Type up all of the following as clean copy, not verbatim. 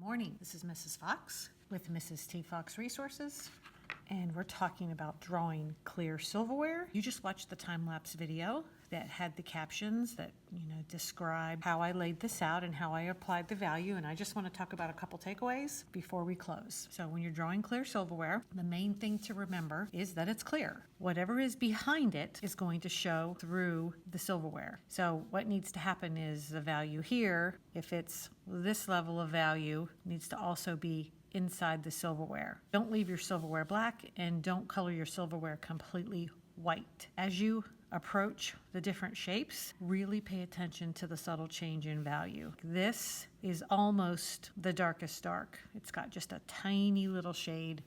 Morning, this is Mrs. Fox with Mrs. T. Fox Resources, and we're talking about drawing clear silverware. You just watched the time-lapse video that had the captions that, describe how I laid this out and how I applied the value, and I just want to talk about a couple takeaways before we close. So when you're drawing clear silverware, the main thing to remember is that it's clear. Whatever is behind it is going to show through the silverware. So what needs to happen is the value here, if it's this level of value, needs to also be inside the silverware. Don't leave your silverware black and don't color your silverware completely white. As you approach the different shapes, really pay attention to the subtle change in value. This is almost the darkest dark. It's got just a tiny little shade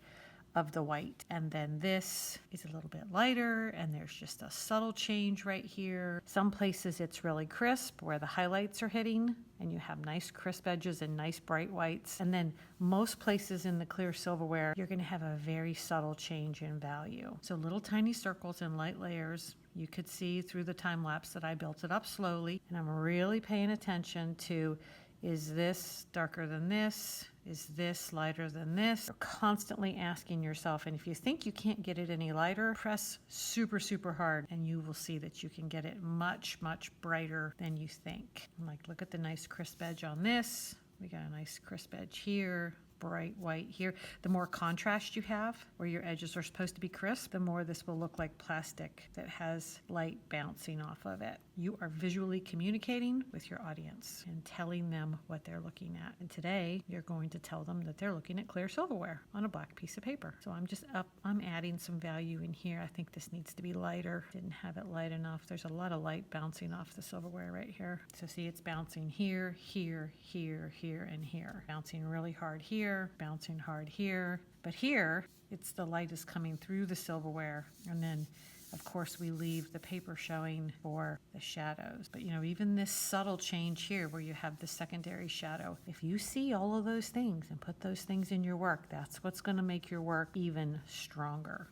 of the white, and then this is a little bit lighter, and there's just a subtle change right here. Some places it's really crisp where the highlights are hitting and you have nice crisp edges and nice bright whites, and then most places in the clear silverware you're going to have a very subtle change in value. So little tiny circles and light layers. You could see through the time lapse that I built it up slowly, and I'm really paying attention to, is this darker than this? Is this lighter than this? You're constantly asking yourself, and if you think you can't get it any lighter, press super, super hard, and you will see that you can get it much, much brighter than you think. Like, look at the nice crisp edge on this. We got a nice crisp edge here. Bright white here. The more contrast you have where your edges are supposed to be crisp, the more this will look like plastic that has light bouncing off of it. You are visually communicating with your audience and telling them what they're looking at. And today you're going to tell them that they're looking at clear silverware on a black piece of paper. So I'm adding some value in here. I think this needs to be lighter. Didn't have it light enough. There's a lot of light bouncing off the silverware right here. So see, it's bouncing here, here, here, here, and here. Bouncing really hard here, bouncing hard here. But here, it's the light is coming through the silverware, and then of course we leave the paper showing for the shadows. But even this subtle change here where you have the secondary shadow, if you see all of those things and put those things in your work, that's what's going to make your work even stronger.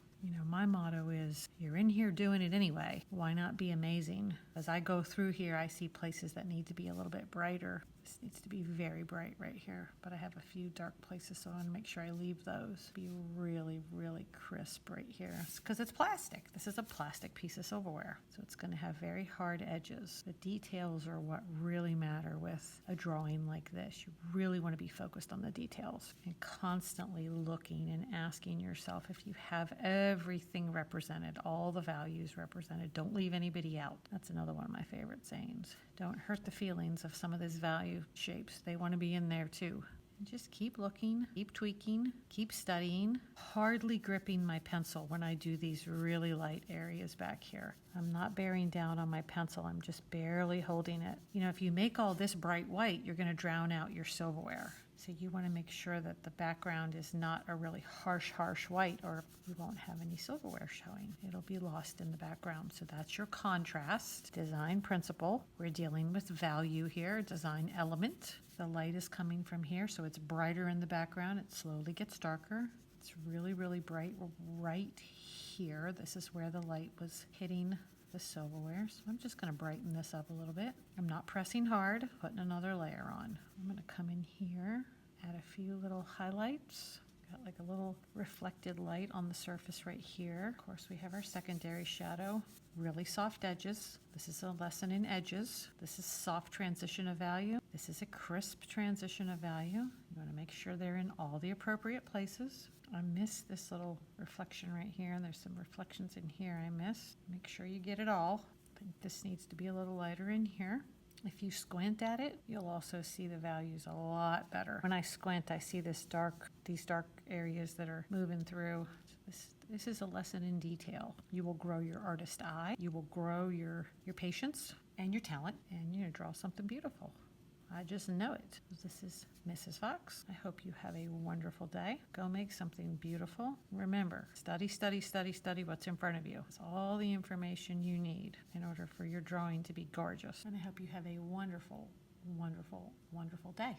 My motto is, you're in here doing it anyway. Why not be amazing? As I go through here, I see places that need to be a little bit brighter. This needs to be very bright right here, but I have a few dark places, so I want to make sure I leave those. Be really, really crisp right here, because it's plastic. This is a plastic piece of silverware, so it's going to have very hard edges. The details are what really matter with a drawing like this. You really want to be focused on the details and constantly looking and asking yourself if you have everything represented, all the values represented. Don't leave anybody out. That's another one of my favorite sayings. Don't hurt the feelings of some of these value shapes. They want to be in there too. And just keep looking, keep tweaking, keep studying, hardly gripping my pencil when I do these really light areas back here. I'm not bearing down on my pencil. I'm just barely holding it. If you make all this bright white, you're going to drown out your silverware. So you want to make sure that the background is not a really harsh white, or you won't have any silverware showing. It'll be lost in the background. So that's your contrast design principle. We're dealing with value here, design element. The light is coming from here, so it's brighter in the background. It slowly gets darker. It's really, really bright right here. This is where the light was hitting the silverware. So I'm just going to brighten this up a little bit. I'm not pressing hard, putting another layer on. I'm going to come in here, add a few little highlights. Got like a little reflected light on the surface right here. Of course, we have our secondary shadow. Really soft edges. This is a lesson in edges. This is soft transition of value. This is a crisp transition of value. You want to make sure they're in all the appropriate places. I missed this little reflection right here, and there's some reflections in here I missed. Make sure you get it all. I think this needs to be a little lighter in here. If you squint at it, you'll also see the values a lot better. When I squint, I see these dark areas that are moving through. This is a lesson in detail. You will grow your artist eye. You will grow your patience and your talent, and draw something beautiful. I just know it. This is Mrs. Fox. I hope you have a wonderful day. Go make something beautiful. Remember, study, study, study, study what's in front of you. It's all the information you need in order for your drawing to be gorgeous. And I hope you have a wonderful, wonderful, wonderful day.